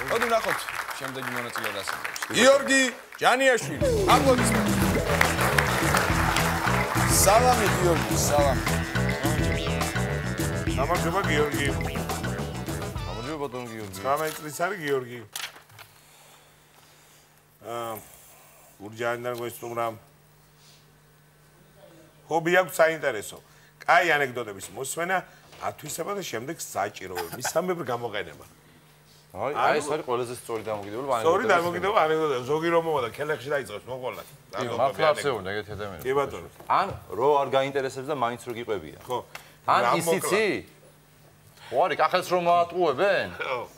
მოდი ვნახოთ შემდეგი მონაწილე რას იღებს. გიორგი ჯანიაშვილი. აპლოდისმენტები. სალამი გიორგი, სალამი. გამარჯობა გიორგი. გამარჯობა ბატონ გიორგი. 19 წლის არის გიორგი. ურჯაანიდან გვესტუმრა. ჰობი აქვს საინტერესო. კაი ანეკდოტების მოსმენა, ათვისება და შემდეგ საჭიროები. მისამებრ გამოყენება. აი ეს არის ყველაზე სწორი დამოკიდებულება ანეკდოტები. სწორი დამოკიდებულება ანეკდოტები. ზოგი რომ მოვა და ქელეხში დაიწყოს მოყოლად. მართლა ასეულნა ეგეთი ადამიანები. კი ბატონო. ან რო არ გაინტერესებს და მაინც რო გიყვებიან. ხო. ან ისიცი? ვარი, კახელს რომ აატყუებენ?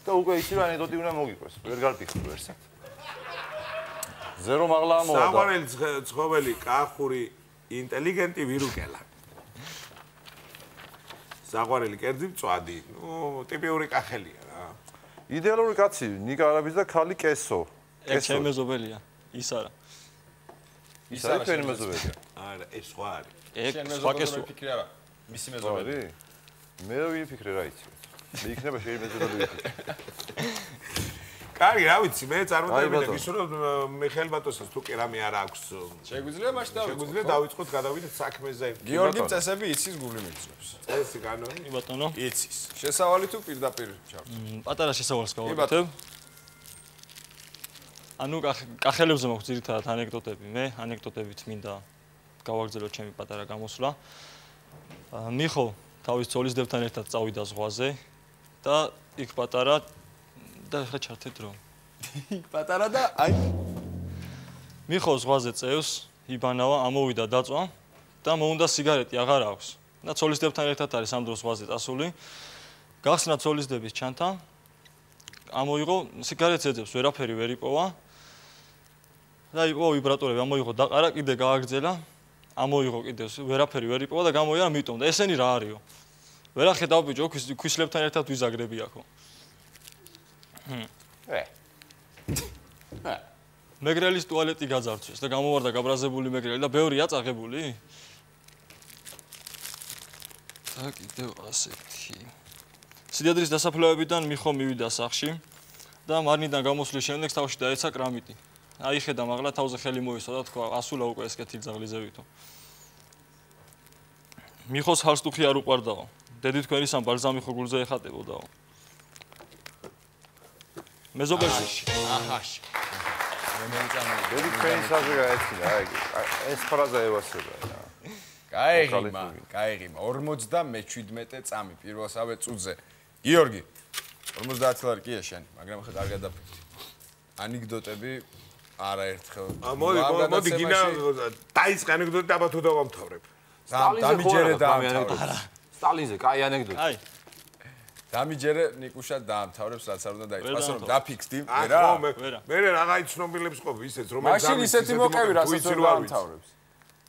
და უკვე ისე ანეკდოტი უნდა მოგიყვეს. ვერ გარბიხარ ვერსად. ზერო მაღლა ამოვა. საყვარელი ცხოველი, კახური, ინტელიგენტი ვირუკელა. საყვარელი კერძი მწვადი. ტიპიური კახელია რა. იდეალური კაცი, ნიკა არაბის და ქალი კესო. ეს ჩემი მეზობელია, ის არა. ის არის თქვენი მეზობელი? არა, ეს სხვა არის. ეს სხვა კესო ფიქრი არა. მისი მეზობელი. მე ვიფიქრე რა იცი. მე იქნება შეიძლება ვიფიქრე. კარგი, რა ვიცი, მე წარმოდები და გისურვებ მიხეილ ბატონსაც თუ კი რამე არ აქვს. შეგვიძლია მაშინ დავიწყოთ. შეგვიძლია დავიწყოთ გადავიდეთ საქმეზე. გიორგი წესები იცის გული მიგზნობს. წესი კანონი? კი ბატონო. იცის. შესავალი თუ პირდაპირ ჩავს? პატარა შესავალს გავაკეთებ. ანუ კახელებზე მაქვს ძირითადად ანეკდოტები. მე ანეკდოტებით მინდა გავაგრძელოთ ჩემი პატარა გამოსვლა. მიხო თავის ცოლისდებთან ერთად წავიდა ზღვაზე და იქ პატარა და ხა ჩართე დრო. პატარა და აი მიხო ზღვაზე წევს, იბანავა, ამოვიდა დაწვა და მოუნდა სიგარეტი აღარ აქვს. და ცოლისდებთან ერთად არის ამ დროს ზღვაზე წასული. გახსნა ცოლისდების ჩანთა. ამოიღო სიგარეტს ეძებს, ვერაფერი ვერ იპოვა. და იყო ვიბრატორები, ამოიღო დაყარა, კიდე გააგრძელა. ამოიღო კიდე ვერაფერი ვერ იპოვა და გამოიარა მიტომ და ესენი რა არისო? ვერ ახედავ ბიჭო, ქვისლებთან ერთად ვიზაგრებიაქო. მეგრელის ტუალეტი გაძარცვეს და გამოვარდა გაბრაზებული მეგრელი და ბევრია წაღებული? და კიდევ ასეთი. სიძადრის დასაფლავებიდან მიხო მივიდა სახლში და მარნიდან გამოსვლის შემდეგ თავში დაეცა კრამიტი. აიხედა მაღლა თავზე ხელი მოისვა და თქვა, ასულა უკვე ეს კეთილი ძაღლიზევითო. მიხოს ჰალსტუხი არ უყვარდაო. დედი თქვენის ამ ბალზამი ხო გულზე ეხატებოდაო. მეზობელში. აჰაში. დედი თქვენის აზრი გაეცინა, აი ეს ფრაზა ევასება რა. გაიღიმა, გაიღიმა 57 წამი პირველსავე წუთზე. გიორგი 50 ლარი კია შენი, მაგრამ ხა არ გადაფიქრე. ანეკდოტები არაერთხელ. მოდი გინა დაიწყე ანეკდოტი აბა თუ დავამთავრებ. დამიჯერე დაამთავრებ. სტალინზე კაი ანეკდოტი. აი. დამიჯერე ნიკუშა დაამთავრებს რაც არ უნდა დაიწყოს, რომ დაფიქსდი, ვერა? მე რაღაცა ცნობილებს ყოფ ისეც რომ მაშინ ისეთი მოყევი რასაც ვერ დაამთავრებს.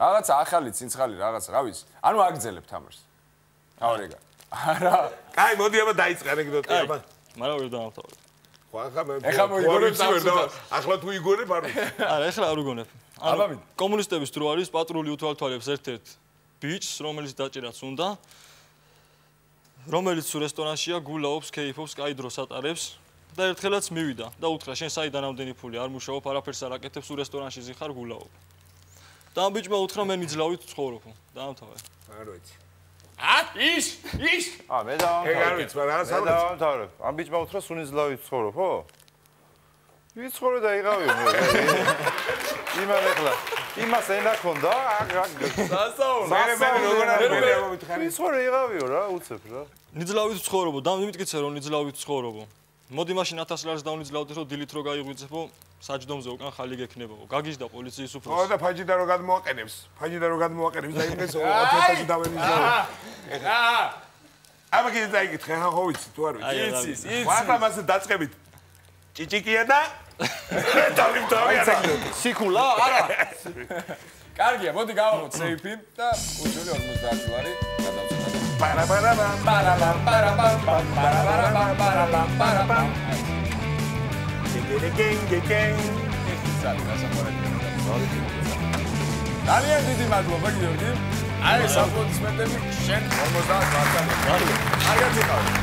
რაღაცა ახალი ცინცხალი რაღაცა, რა ვიცი. ანუ აგძელებ თამარს. ავრეგა. არა. კაი, მოდი აბა დაიწყე ანეკდოტი აბა. მაგრამ ვერ დაამთავრებ. ეხლა მოიგონებს ახლა თუ იგონებ არ ვიცი. არა, ეხლა არ უგონებ. აბა კომუნისტების დრო არის პატრული უთვალთვალებს ერთ-ერთ ბიჭს, რომელიც დაჭირაც უნდა, რომელიც რესტორანშია, გულაობს, კეიფობს, კაი დროს ატარებს და ერთხელაც მივიდა და უთხრა, შენ საიდან ამდენი ფული არ მუშაობ, არაფერს არ აკეთებ, სულ რესტორანში ზიხარ, გულაობ. და ამ ბიჭმა უთხრა, მე ნიძლავით ცხოვრობ. დაამთავრე. არ ვიცი. ის. მე დავამთავრე. არ ვიცი, მაგრამ რა დავამთავრე. ამ ბიჭმა უთხრა, სულ ნიძლავით ცხოვრობ, ხო? ვიცხოვრო და იღავიო მე. იმან ეხლა იმას ენა ქონდა, სასაუბრო. მე როგორ არ მომითხარი. ვიცხოვრო იღავიო რა, უცებ რა. ნიძლავით ცხოვრობ და მითქიცე რომ ნიძლავით ცხოვრობ. მოდი მაშინ 1000 ლარს დავნიძლავდეთ რომ დილით რო გაიღვიძებო, საჯდომზე უკან ხალი გექნებო. გაგიჟდა პოლიციის უფროსი. ხო და ფაჯიდა რო გადმოაყენებს. ფაჯიდა რო გადმოაყენებს და იმეს 1000-ში დავენიძლავ. აბა კიდე დაიკითხე, ხო ვიცი თუ არ ვიცი. იცის. ვახლა მასე დაწყებით. ჭიჭიკია და სიკულა? არა. კარგია, მოდი გავამოთ სეიფი და უჩვენე 50 ლარი გადავწყვეტ. პარაპარაპამ პარაპამ პარაპამ პარაპარაპამ პარაპამ პარაპამ გეგეგეგეგ ძალიან დიდი მადლობა გიორგი. აი, საფლოდისმენტები შენ 50 ლარი. კარგად იყავ.